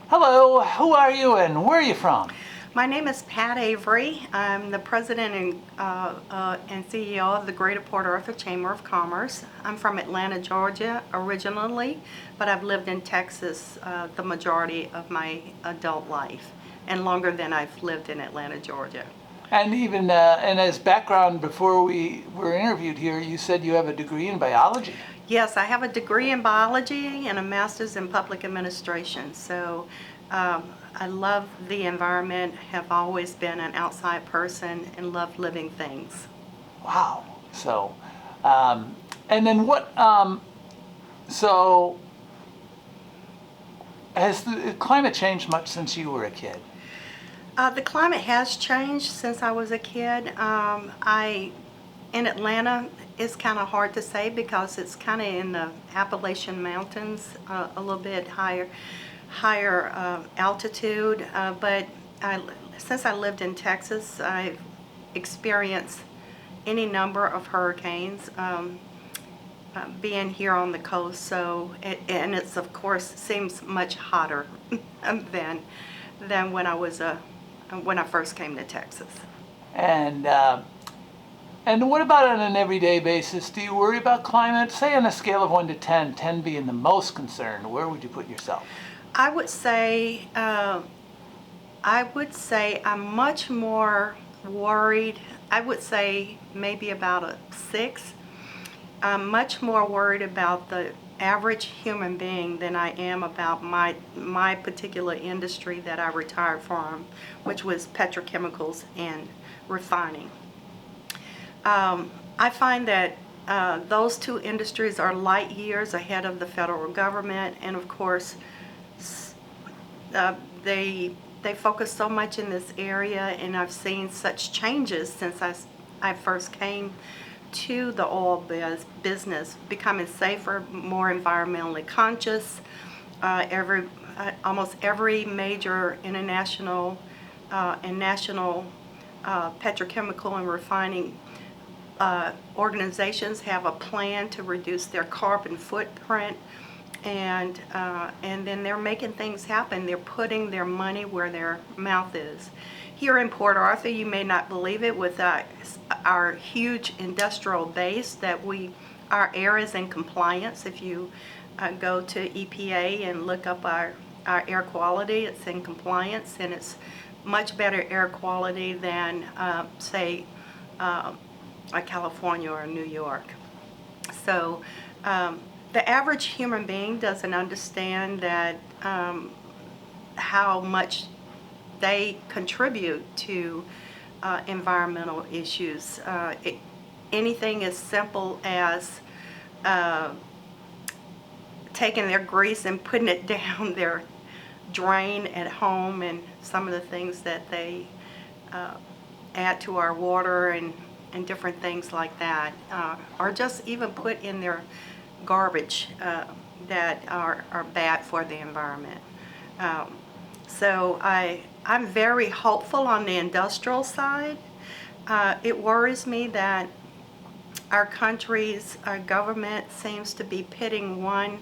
Hello, who are you and where are you from? My name is Pat Avery. I'm the president and CEO of the Greater Port Arthur Chamber of Commerce. I'm from Atlanta, Georgia originally, but I've lived in Texas the majority of my adult life, and longer than I've lived in Atlanta, Georgia. And even and as background, before we were interviewed here, you said you have a degree in biology. Yes, I have a degree in biology and a master's in public administration. So I love the environment, have always been an outside person, and love living things. Wow. So, and then what? So, has the climate changed much since you were a kid? The climate has changed since I was a kid. In Atlanta, it's kind of hard to say because it's kind of in the Appalachian Mountains, a little bit higher altitude. Since I lived in Texas, I've experienced any number of hurricanes. Being here on the coast, and it's of course seems much hotter than when I first came to Texas. And what about on an everyday basis? Do you worry about climate? Say on a scale of 1 to 10, 10 being the most concerned, where would you put yourself? I would say I'm much more worried. I would say maybe about a 6. I'm much more worried about the average human being than I am about my particular industry that I retired from, which was petrochemicals and refining. I find that those two industries are light years ahead of the federal government, and of course they focus so much in this area, and I've seen such changes since I first came to the oil business, becoming safer, more environmentally conscious. Almost every major international and national petrochemical and refining organizations have a plan to reduce their carbon footprint, and then they're making things happen. They're putting their money where their mouth is. Here in Port Arthur, you may not believe it, with our huge industrial base, that our air is in compliance. If you go to EPA and look up our air quality, it's in compliance, and it's much better air quality than say California or New York. So the average human being doesn't understand that how much they contribute to environmental issues. Anything as simple as taking their grease and putting it down their drain at home, and some of the things that they add to our water and different things like that, or just even put in their garbage that are bad for the environment. So I'm very hopeful on the industrial side. It worries me that our country's government seems to be pitting one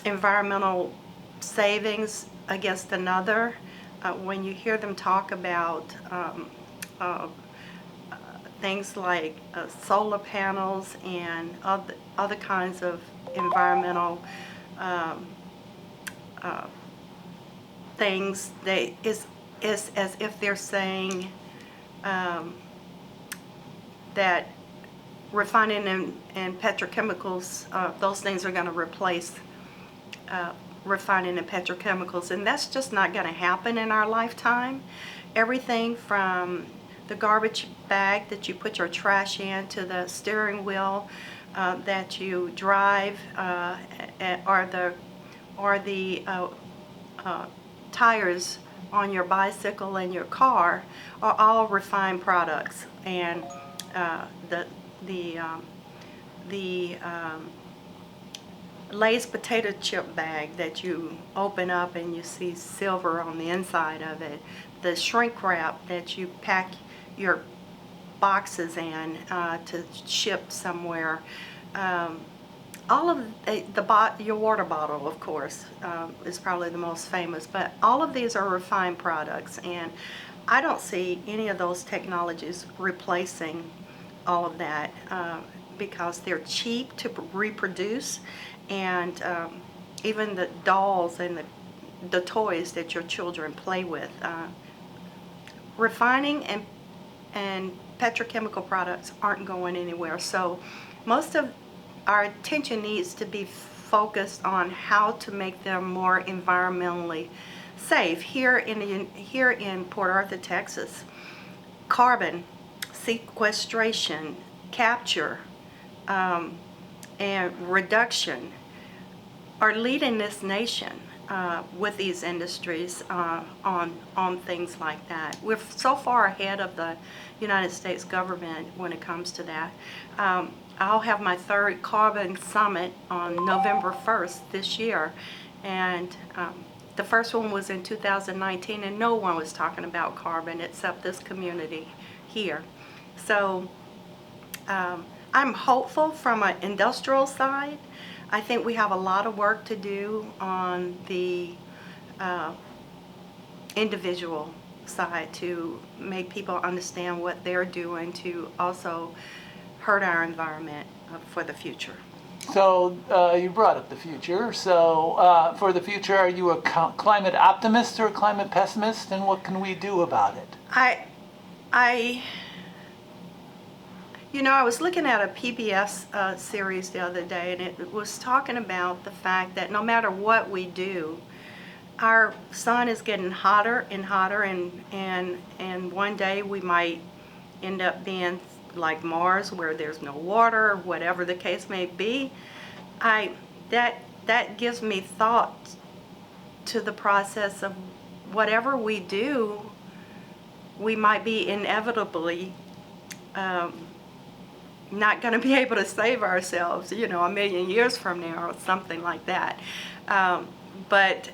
environmental savings against another. When you hear them talk about things like solar panels and other kinds of environmental things, it's as if they're saying that refining and petrochemicals, those things are going to replace refining and petrochemicals, and that's just not going to happen in our lifetime. Everything from the garbage bag that you put your trash in, to the steering wheel that you drive, or the tires on your bicycle and your car, are all refined products. And the Lay's potato chip bag that you open up and you see silver on the inside of it, the shrink wrap that you pack your boxes in to ship somewhere, all of your water bottle, of course, is probably the most famous, but all of these are refined products, and I don't see any of those technologies replacing all of that because they're cheap to reproduce, and even the dolls and the toys that your children play with. Refining and petrochemical products aren't going anywhere, so most of our attention needs to be focused on how to make them more environmentally safe. Here in Port Arthur, Texas, carbon sequestration, capture, and reduction are leading this nation with these industries on things like that. We're so far ahead of the United States government when it comes to that. I'll have my third carbon summit on November 1st this year, and the first one was in 2019, and no one was talking about carbon except this community here. So I'm hopeful from an industrial side. I think we have a lot of work to do on the individual side to make people understand what they're doing to also hurt our environment for the future. So you brought up the future. So for the future, are you a climate optimist or a climate pessimist, and what can we do about it? I was looking at a PBS series the other day, and it was talking about the fact that no matter what we do, our sun is getting hotter and hotter, and one day we might end up being like Mars, where there's no water, whatever the case may be. That gives me thought to the process of whatever we do, we might be inevitably not going to be able to save ourselves, a million years from now or something like that. But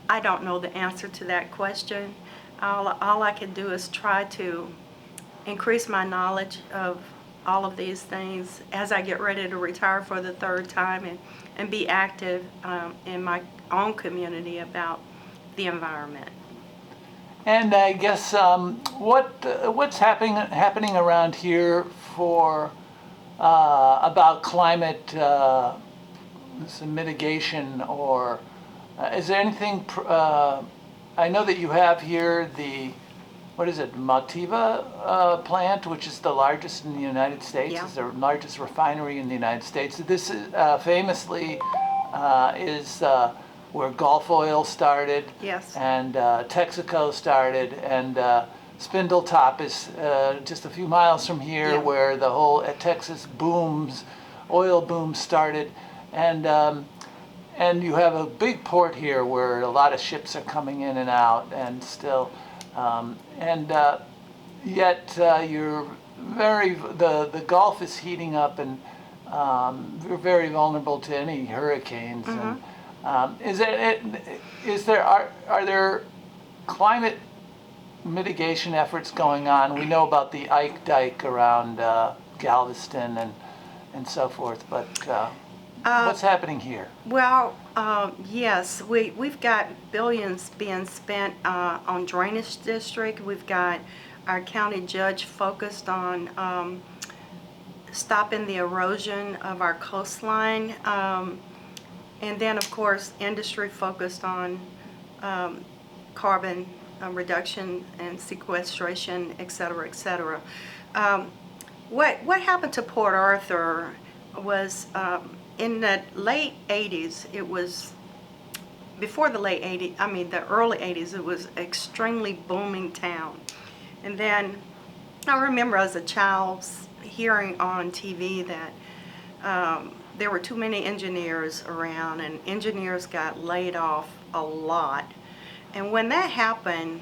I don't know the answer to that question. All I can do is try to increase my knowledge of all of these things as I get ready to retire for the third time, and be active in my own community about the environment. And I guess what's happening around here for about climate some mitigation, or is there anything? I know that you have here the Motiva plant, which is the largest in the United States. Yeah. It's the largest refinery in the United States. This is famously is where Gulf Oil started. Yes. And Texaco started, and Spindletop is just a few miles from here, Yeah. where the whole Texas oil boom started, and you have a big port here where a lot of ships are coming in and out, and still, yet you're the Gulf is heating up, and you're very vulnerable to any hurricanes. Mm-hmm. And are there climate mitigation efforts going on? We know about the Ike Dike around Galveston and so forth, but what's happening here? Well, yes, we've got billions being spent on drainage district. We've got our county judge focused on stopping the erosion of our coastline, and then of course industry focused on carbon reduction and sequestration, et cetera, et cetera. What happened to Port Arthur was in the late 80s, it was, before the late 80s, I mean the early 80s, it was extremely booming town. And then I remember as a child hearing on TV that there were too many engineers around, and engineers got laid off a lot. And when that happened,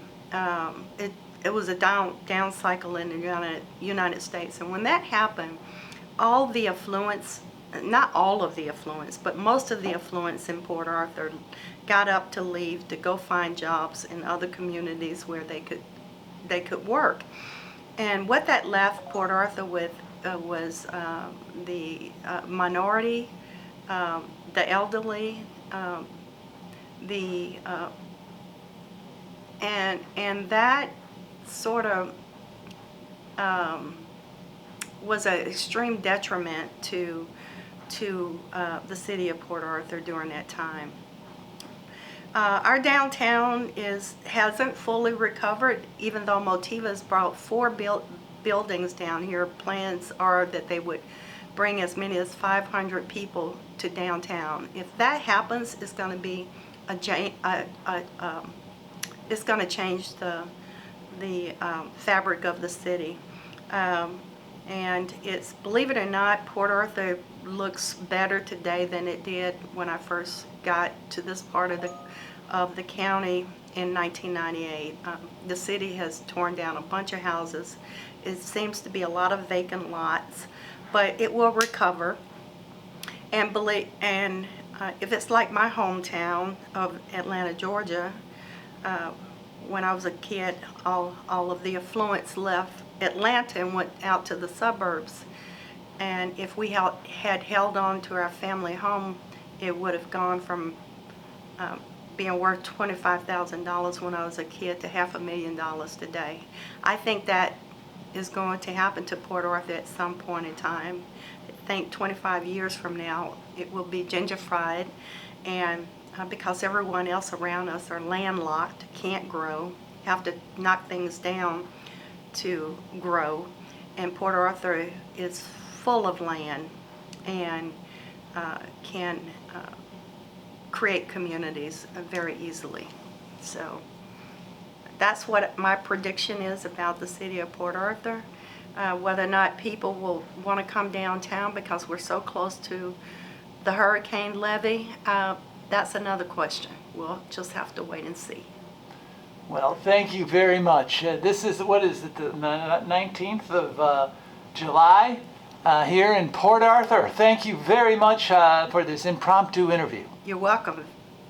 it was a down cycle in the United States. And when that happened, all the affluents, not all of the affluents, but most of the affluents in Port Arthur got up to leave to go find jobs in other communities where they could work. And what that left Port Arthur with was the minority the elderly, and that sort of was an extreme detriment to the city of Port Arthur during that time. Our downtown hasn't fully recovered, even though Motiva's brought 4 buildings down here. Plans are that they would bring as many as 500 people to downtown. If that happens, it's going to be it's going to change the fabric of the city. And it's, believe it or not, Port Arthur looks better today than it did when I first got to this part of the county in 1998. The city has torn down a bunch of houses. It seems to be a lot of vacant lots, but it will recover. And if it's like my hometown of Atlanta, Georgia, when I was a kid, all of the affluents left Atlanta and went out to the suburbs. And if we had held on to our family home, it would have gone from being worth $25,000 when I was a kid to $500,000 today. I think that is going to happen to Port Arthur at some point in time. I think 25 years from now it will be gentrified, and because everyone else around us are landlocked, can't grow, have to knock things down to grow, and Port Arthur is full of land and can create communities very easily. So that's what my prediction is about the city of Port Arthur. Whether or not people will want to come downtown because we're so close to the hurricane levee, that's another question. We'll just have to wait and see. Well, thank you very much. This is, what is it, the 19th of July here in Port Arthur. Thank you very much for this impromptu interview. You're welcome.